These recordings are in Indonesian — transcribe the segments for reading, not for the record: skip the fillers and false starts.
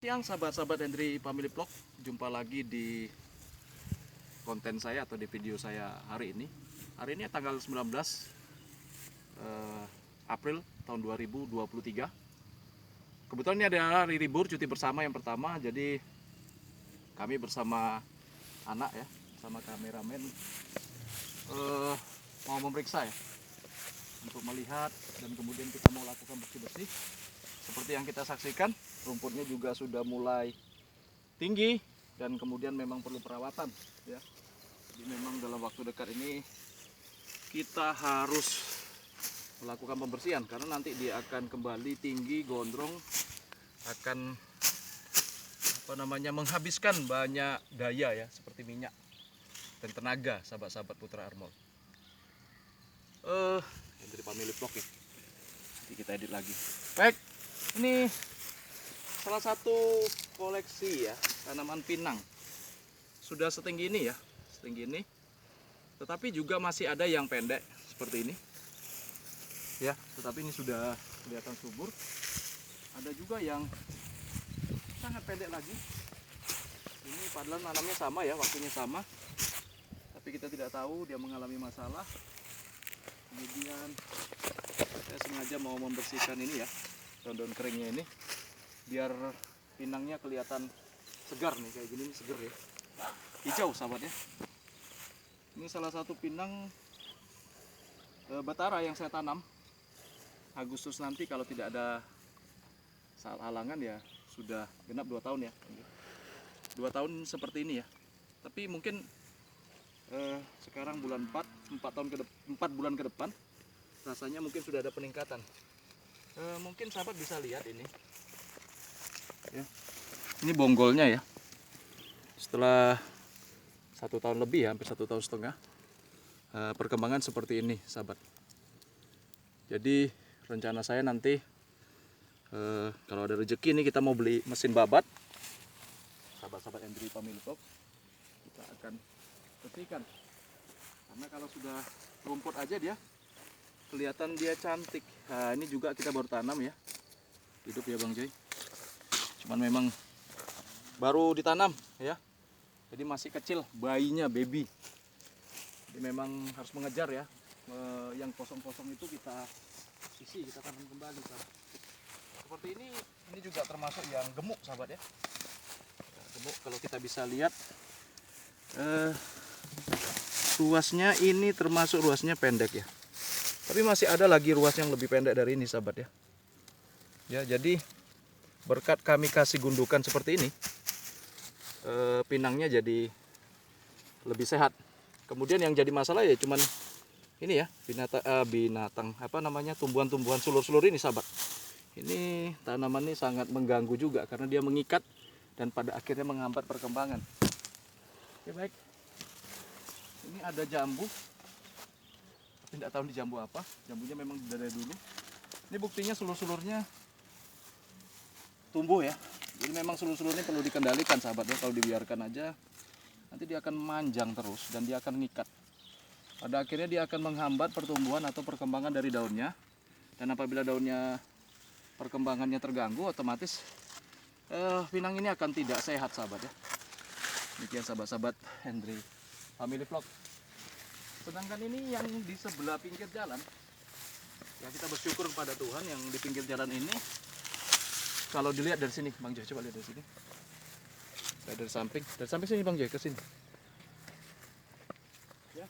Siang sahabat-sahabat Hendry Family Vlog, jumpa lagi di konten saya atau di video saya hari ini. Hari ini tanggal 19 April tahun 2023. Kebetulan ini adalah hari libur cuti bersama yang pertama, jadi kami bersama anak ya, sama kameramen mau memeriksa ya, untuk melihat dan kemudian kita mau lakukan bersih-bersih. Seperti yang kita saksikan, rumputnya juga sudah mulai tinggi dan kemudian memang perlu perawatan ya. Jadi memang dalam waktu dekat ini kita harus melakukan pembersihan karena nanti dia akan kembali tinggi, gondrong, akan menghabiskan banyak daya ya, seperti minyak dan tenaga sahabat-sahabat Putra Armol. Dari Family Vlog ya. Nanti kita edit lagi. Baik. Ini salah satu koleksi ya, tanaman pinang. Sudah setinggi ini ya, setinggi ini. Tetapi juga masih ada yang pendek seperti ini. Ya, tetapi ini sudah kelihatan subur. Ada juga yang sangat pendek lagi. Ini padahal nanamnya sama ya, waktunya sama. Tapi kita tidak tahu dia mengalami masalah. Kemudian saya sengaja mau membersihkan ini ya, daun-daun keringnya ini, biar pinangnya kelihatan segar nih, kayak gini nih, segar ya, hijau sahabat ya. Ini salah satu pinang batara yang saya tanam Agustus nanti, kalau tidak ada halangan ya, sudah genap 2 tahun ya, 2 tahun seperti ini ya. Tapi mungkin sekarang bulan 4 bulan ke depan rasanya mungkin sudah ada peningkatan. Mungkin sahabat bisa lihat ini ya. Ini bonggolnya ya, setelah 1 tahun lebih ya, hampir 1,5 tahun, perkembangan seperti ini sahabat. Jadi rencana saya nanti kalau ada rezeki ini kita mau beli mesin babat, sahabat-sahabat Hendry Family Vlog, kita akan bersihkan. Karena kalau sudah rumput aja dia kelihatan dia cantik. Nah, ini juga kita baru tanam ya, hidup ya Bang Joy. Cuman memang baru ditanam ya, jadi masih kecil, bayinya, baby. Jadi memang harus mengejar ya, yang kosong-kosong itu kita isi, kita tanam kembali sahabat. Seperti ini juga termasuk yang gemuk sahabat ya. Gemuk, kalau kita bisa lihat ruasnya ini termasuk ruasnya pendek ya. Tapi masih ada lagi ruas yang lebih pendek dari ini sahabat ya. Ya, jadi berkat kami kasih gundukan seperti ini, pinangnya jadi lebih sehat. Kemudian yang jadi masalah ya cuman ini ya, tumbuhan-tumbuhan sulur-sulur ini sahabat. Ini tanaman ini sangat mengganggu juga karena dia mengikat dan pada akhirnya menghambat perkembangan. Oke, baik. Ini ada jambu. Tidak tahu di jambu apa, jambunya memang dari dulu. Ini buktinya sulur-sulurnya tumbuh ya. Jadi memang sulur-sulurnya perlu dikendalikan sahabat ya. Kalau dibiarkan aja nanti dia akan manjang terus dan dia akan ngikat. Pada akhirnya dia akan menghambat pertumbuhan atau perkembangan dari daunnya. Dan apabila daunnya perkembangannya terganggu, otomatis pinang ini akan tidak sehat sahabat ya. Demikian sahabat-sahabat Hendry Family Vlog. Sedangkan ini yang di sebelah pinggir jalan, ya kita bersyukur kepada Tuhan yang di pinggir jalan ini. Kalau dilihat dari sini, Bang Joy, coba lihat dari sini. Dari samping sini Bang Joy, ke sini. Ya.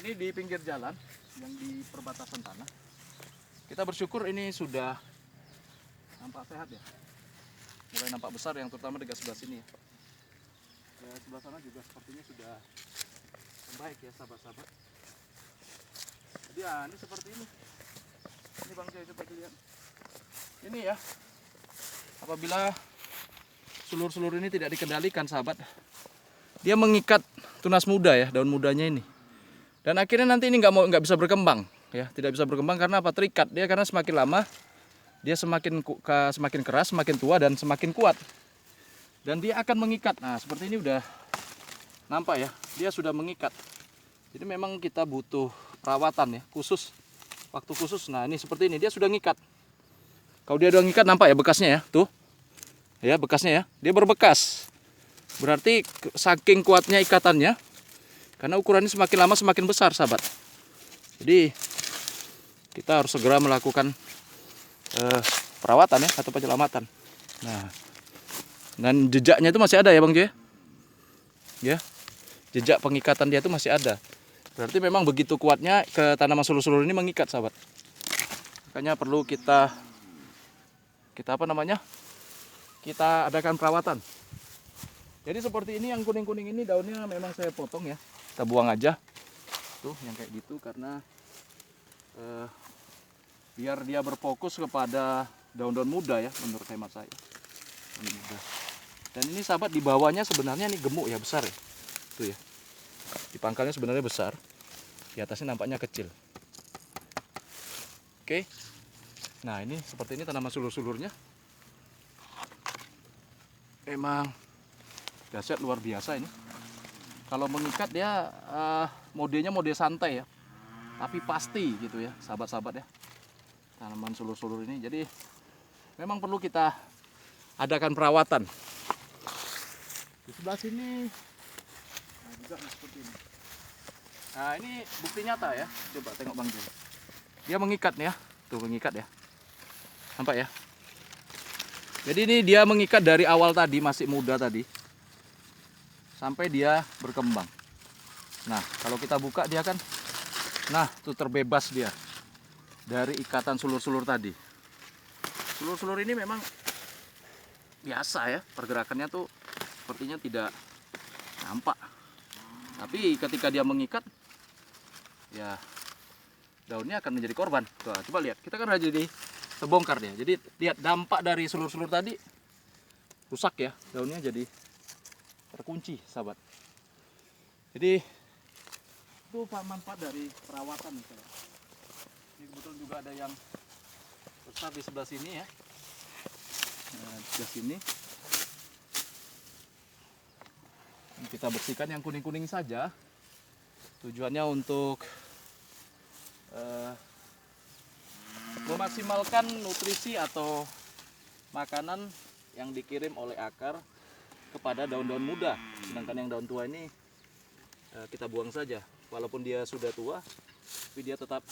Ini di pinggir jalan, yang di perbatasan tanah. Kita bersyukur ini sudah nampak sehat ya. Mulai nampak besar, yang terutama dekat sebelah sini ya. Ya, sebelah sana juga sepertinya sudah baik ya sahabat-sahabat. Jadi ya, ini seperti ini. Ini Bang Joy, coba lihat. Ini ya, apabila sulur-sulur ini tidak dikendalikan sahabat, dia mengikat tunas muda ya, daun mudanya ini. Dan akhirnya nanti ini nggak bisa berkembang ya, tidak bisa berkembang karena apa? Terikat dia, karena semakin lama dia semakin keras, semakin tua dan semakin kuat. Dan dia akan mengikat. Nah, seperti ini udah nampak ya, dia sudah mengikat. Jadi memang kita butuh perawatan ya, khusus, waktu khusus. Nah ini seperti ini, dia sudah ngikat. Kalau dia udah ngikat nampak ya bekasnya ya, tuh. Ya, bekasnya ya. Dia berbekas. Berarti saking kuatnya ikatannya. Karena ukurannya semakin lama semakin besar, sahabat. Jadi kita harus segera melakukan perawatan ya atau penyelamatan. Nah, dan jejaknya itu masih ada ya Bang Jo ya. Jejak pengikatan dia itu masih ada. Berarti memang begitu kuatnya ke tanaman sulur-sulur ini mengikat, sahabat. Makanya perlu kita apa namanya? Kita adakan perawatan. Jadi seperti ini yang kuning-kuning ini daunnya memang saya potong ya. Kita buang aja. Tuh yang kayak gitu karena biar dia berfokus kepada daun-daun muda ya menurut hemat saya. Daun muda. Dan ini sahabat di bawahnya sebenarnya ini gemuk ya, besar ya. Tuh ya. Di pangkalnya sebenarnya besar. Di atasnya nampaknya kecil. Oke. Nah, ini seperti ini tanaman sulur-sulurnya. Emang dahsyat luar biasa ini. Kalau mengikat dia modenya mode santai ya. Tapi pasti gitu ya, sahabat-sahabat ya. Tanaman sulur-sulur ini. Jadi memang perlu kita adakan perawatan. Di sebelah sini nah juga seperti ini. Nah, ini bukti nyata ya. Coba tengok Bang Jo. Dia mengikat nih ya. Tuh mengikat ya. Nampak ya? Jadi ini dia mengikat dari awal tadi, masih muda tadi, sampai dia berkembang. Nah, kalau kita buka dia kan, nah tuh terbebas dia dari ikatan sulur-sulur tadi. Sulur-sulur ini memang biasa ya, pergerakannya tuh sepertinya tidak nampak. Tapi ketika dia mengikat, ya daunnya akan menjadi korban. Tuh, coba lihat, kita kan udah jadi terbongkar dia. Jadi lihat dampak dari sulur-sulur tadi rusak ya, daunnya jadi terkunci, sahabat. Jadi itu manfaat dari perawatan nih, sahabat. Ini kebetulan juga ada yang besar di sebelah sini ya. Nah, di sebelah sini kita bersihkan yang kuning-kuning saja. Tujuannya untuk memaksimalkan nutrisi atau makanan yang dikirim oleh akar kepada daun-daun muda. Sedangkan yang daun tua ini kita buang saja. Walaupun dia sudah tua, tapi dia tetap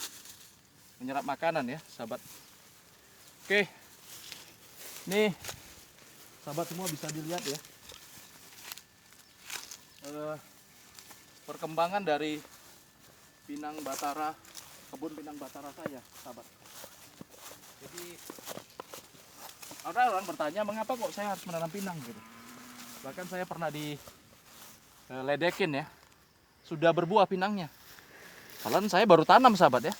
menyerap makanan ya, sahabat. Oke, nih sahabat semua bisa dilihat ya. Perkembangan dari pinang batara, kebun pinang batara saya, sahabat. Jadi ada orang bertanya mengapa kok saya harus menanam pinang gitu. Bahkan saya pernah diledekin ya, sudah berbuah pinangnya. Padahal saya baru tanam, sahabat ya,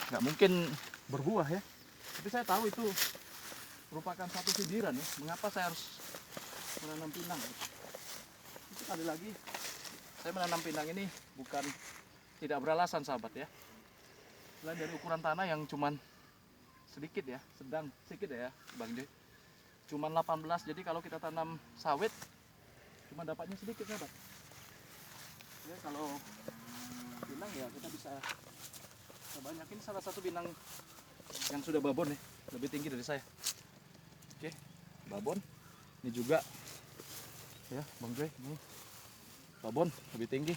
nggak mungkin berbuah ya. Tapi saya tahu itu merupakan satu sindiran ya, mengapa saya harus menanam pinang. Itu sekali lagi saya menanam pinang ini bukan tidak beralasan, sahabat ya. Selain dari ukuran tanah yang cuman sedikit ya, sedikit ya Bang Jo. Cuman 18, jadi kalau kita tanam sawit cuma dapatnya sedikit, sahabat. Ya kalau pinang ya kita bisa banyakin. Salah satu pinang yang sudah babon ya, lebih tinggi dari saya. Oke, babon. Ini juga ya Bang Jo, ini babon lebih tinggi.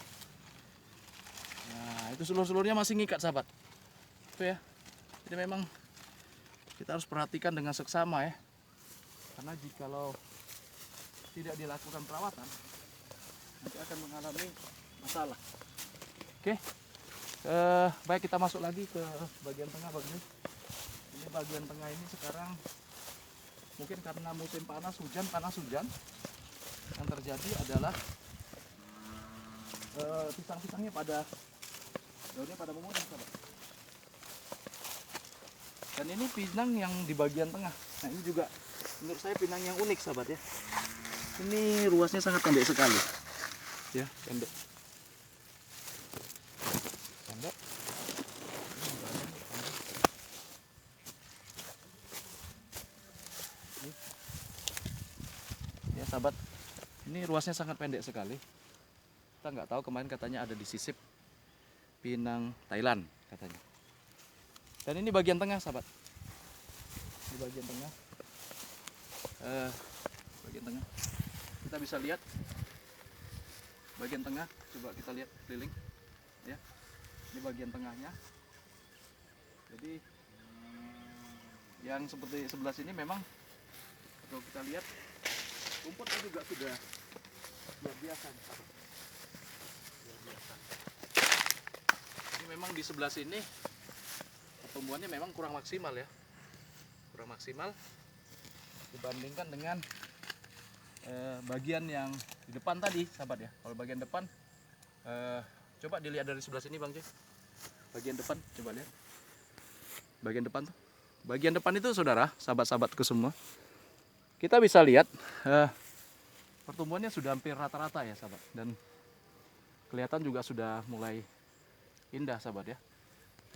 Nah, itu sulur-sulurnya masih ngikat, sahabat. Itu ya. Jadi memang kita harus perhatikan dengan seksama ya. Karena jikalau tidak dilakukan perawatan, nanti akan mengalami masalah. Oke. Baik, kita masuk lagi ke bagian tengah, Bang. Ini bagian tengah ini sekarang mungkin karena musim panas hujan yang terjadi adalah pisang-pisangnya daunnya pada memudar, sahabat. Dan ini pinang yang di bagian tengah. Nah, ini juga menurut saya pinang yang unik, sahabat ya. Ini ruasnya sangat pendek sekali. Ya, pendek. Pendek. Ya, sahabat. Ini ruasnya sangat pendek sekali. Kita nggak tahu, kemarin katanya ada di sisip pinang Thailand katanya. Dan ini bagian tengah, sahabat. Di bagian tengah bagian tengah. Kita bisa lihat bagian tengah, coba kita lihat keliling ya. Ini bagian tengahnya. Jadi yang seperti sebelah sini memang kalau kita lihat rumputnya juga sudah luar biasa. Luar biasa. Ini memang di sebelah sini pertumbuhannya memang kurang maksimal ya. Kurang maksimal dibandingkan dengan bagian yang di depan tadi, sahabat ya. Kalau bagian depan coba dilihat dari sebelah sini Bang Joy. Bagian depan coba lihat. Bagian depan tuh. Bagian depan itu saudara, sahabat-sahabatku semua. Kita bisa lihat pertumbuhannya sudah hampir rata-rata ya sahabat. Dan kelihatan juga sudah mulai indah sahabat ya.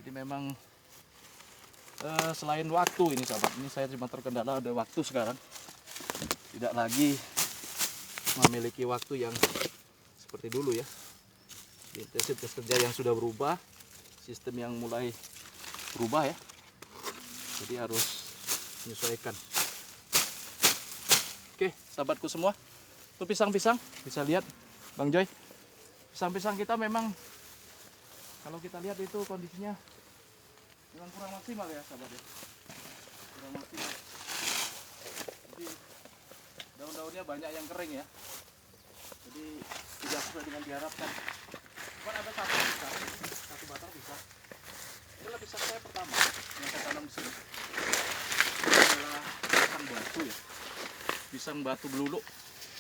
Jadi memang selain waktu ini sahabat, ini saya cuma terkendala ada waktu sekarang. Tidak lagi memiliki waktu yang seperti dulu ya. Intensitas kerja yang sudah berubah, sistem yang mulai berubah ya. Jadi harus menyesuaikan. Oke, sahabatku semua. Itu pisang-pisang, bisa lihat Bang Joy. Pisang-pisang kita memang kalau kita lihat itu kondisinya memang kurang maksimal ya sahabat ya. Kurang maksimal. Jadi daun-daunnya banyak yang kering ya. Jadi tidak sesuai dengan diharapkan. Cuman ada satu pisang, satu batang pisang. Inilah pisang saya pertama yang saya tanam di sini. Ini adalah pisang batu ya. Pisang batu belulu.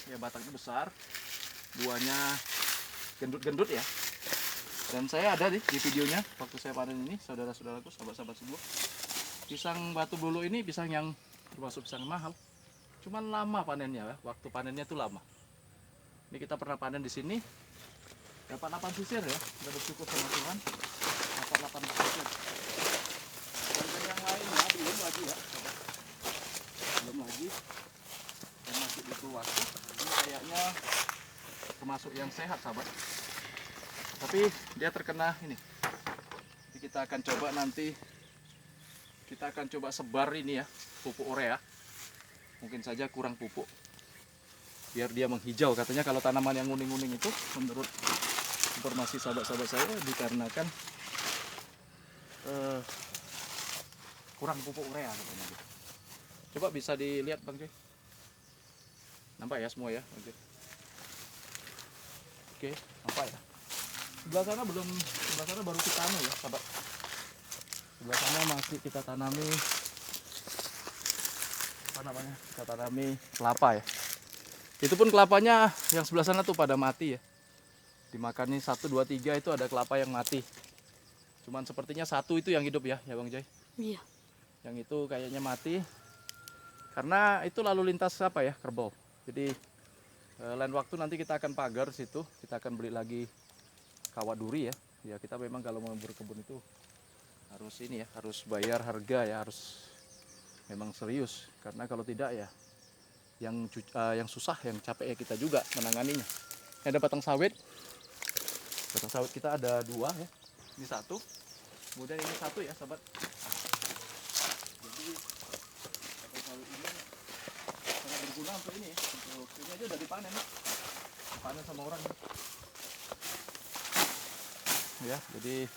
Ya batangnya besar, buahnya gendut-gendut ya. Dan saya ada di videonya waktu saya panen ini, saudara-saudaraku, sahabat-sahabat semua. Pisang batu belulu ini pisang yang termasuk pisang mahal. Cuman lama panennya ya, waktu panennya itu lama. Ini kita pernah panen di sini. Dapat 8 sisir ya, sudah bersyukur sama Tuhan. Dapat 8 sisir. Dan yang lainnya belum lagi ya. Belum lagi. Dan masih butuh waktu. Ini kayaknya termasuk yang sehat sahabat. Tapi dia terkena ini. Jadi kita akan coba nanti. Kita akan coba sebar ini ya, pupuk urea. Mungkin saja kurang pupuk. Biar dia menghijau. Katanya kalau tanaman yang kuning-kuning itu menurut informasi sahabat-sahabat saya dikarenakan kurang pupuk urea katanya gitu. Coba bisa dilihat Bang Joy. Nampak ya semua ya Bang Joy. Oke, nampak ya. Sebelah sana belum, sebelah sana baru kita tanam ya sahabat. Sebelah sana masih kita tanami apa namanya? Kita tanami kelapa ya. Itu pun kelapanya yang sebelah sana tuh pada mati ya. Dimakani 1, 2, 3 itu ada kelapa yang mati. Cuman sepertinya satu itu yang hidup ya Bang Joy? Iya. Yang itu kayaknya mati. Karena itu lalu lintas apa ya, kerbau. Jadi lain waktu nanti kita akan pagar situ. Kita akan beli lagi kawat duri ya. Ya kita memang kalau mau berkebun itu harus ini ya, harus bayar harga ya, harus memang serius. Karena kalau tidak ya yang susah, yang capek ya kita juga menanganinya. Ini ada batang sawit. Batang sawit kita ada 2 ya. Ini 1. Kemudian ini 1 ya, sahabat. Jadi batang sawit ini sangat berguna untuk ini ya. Untuk ini aja udah dipanen. Dipanen sama orang. Ya, jadi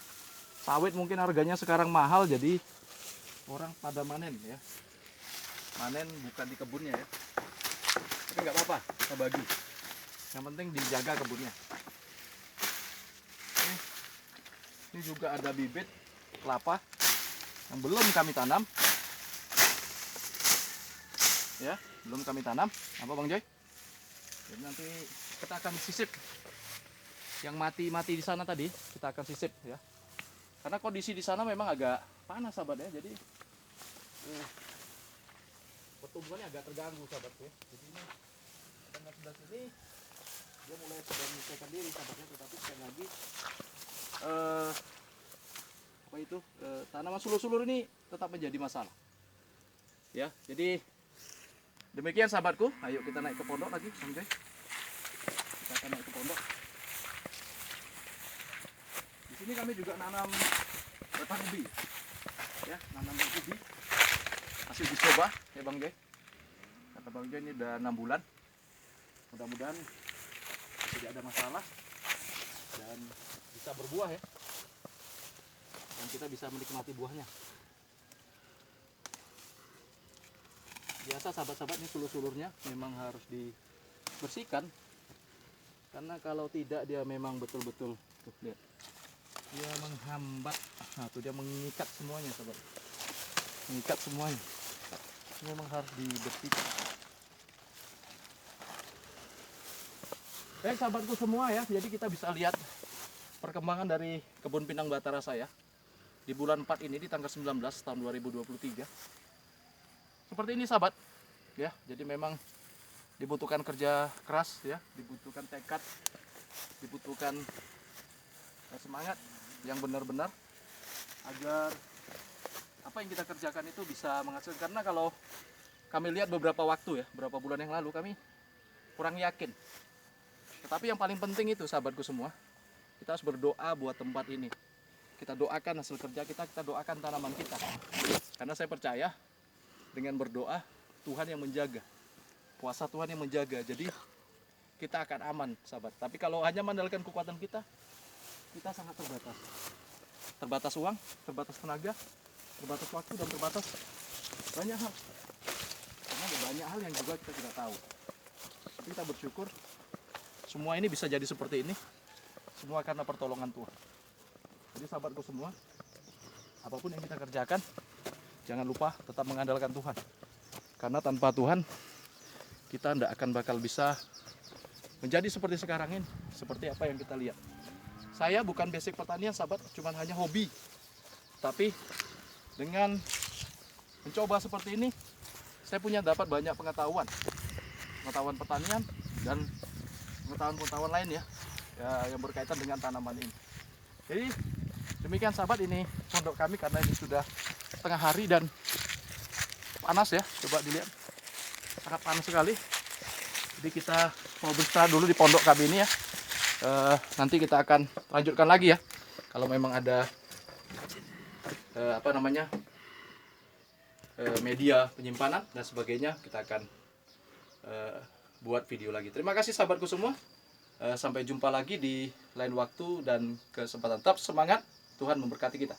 sawit mungkin harganya sekarang mahal, jadi orang pada manen ya. Manen bukan di kebunnya ya. Tapi nggak apa-apa, kita bagi. Yang penting dijaga kebunnya. Ini juga ada bibit kelapa yang belum kami tanam. Ya, belum kami tanam. Apa Bang Joy? Jadi nanti kita akan sisip. Yang mati-mati di sana tadi kita akan sisip ya. Karena kondisi di sana memang agak panas sahabat ya. Jadi pertumbuhannya agak terganggu sahabat ya. Jadi ini tengah sebelah sini dia mulai sudah menyesuaikan diri sahabatnya, tetapi sekali lagi apa itu tanaman sulur-sulur ini tetap menjadi masalah ya. Jadi demikian sahabatku, ayo kita naik ke pondok lagi. Oke, kita akan naik ke pondok. Di sini kami juga nanam batang ubi ya, nanam ubi hasil dicoba ya Bang Joy. Abang Jo ini udah 6 bulan. Mudah-mudahan tidak ada masalah dan bisa berbuah ya. Dan kita bisa menikmati buahnya. Biasa sahabat-sahabat ini sulur-sulurnya memang harus dibersihkan. Karena kalau tidak dia memang betul-betul tuh lihat. Dia menghambat. Nah, tuh dia mengikat semuanya, sahabat. Mengikat semuanya. Memang harus dibersihkan. Baik sahabatku semua ya, jadi kita bisa lihat perkembangan dari kebun pinang Batara saya di bulan 4 ini di tanggal 19 tahun 2023. Seperti ini sahabat ya, jadi memang dibutuhkan kerja keras ya, dibutuhkan tekad, dibutuhkan semangat yang benar-benar agar apa yang kita kerjakan itu bisa menghasilkan. Karena kalau kami lihat beberapa waktu ya, beberapa bulan yang lalu kami kurang yakin. Tetapi yang paling penting itu sahabatku semua, kita harus berdoa buat tempat ini. Kita doakan hasil kerja kita, kita doakan tanaman kita. Karena saya percaya dengan berdoa Tuhan yang menjaga, puasa Tuhan yang menjaga. Jadi kita akan aman sahabat. Tapi kalau hanya mengandalkan kekuatan kita sangat terbatas. Terbatas uang, terbatas tenaga, terbatas waktu, dan terbatas banyak hal. Karena ada banyak hal yang juga kita tidak tahu. Tapi kita bersyukur semua ini bisa jadi seperti ini. Semua karena pertolongan Tuhan. Jadi sahabatku semua, apapun yang kita kerjakan, jangan lupa tetap mengandalkan Tuhan. Karena tanpa Tuhan, kita tidak akan bakal bisa menjadi seperti sekarang ini. Seperti apa yang kita lihat. Saya bukan basic pertanian sahabat, cuma hanya hobi. Tapi dengan mencoba seperti ini, saya punya dapat banyak pengetahuan. Pengetahuan pertanian dan pengetahuan-pengetahuan lain ya, yang berkaitan dengan tanaman ini. Jadi demikian sahabat, ini pondok kami karena ini sudah tengah hari dan panas ya. Coba dilihat, sangat panas sekali. Jadi kita mau beristirahat dulu di pondok kami ini ya. Nanti kita akan lanjutkan lagi ya. Kalau memang ada media penyimpanan dan sebagainya, kita akan buat video lagi. Terima kasih sahabatku semua. Sampai jumpa lagi di lain waktu dan kesempatan. Tetap semangat, Tuhan memberkati kita.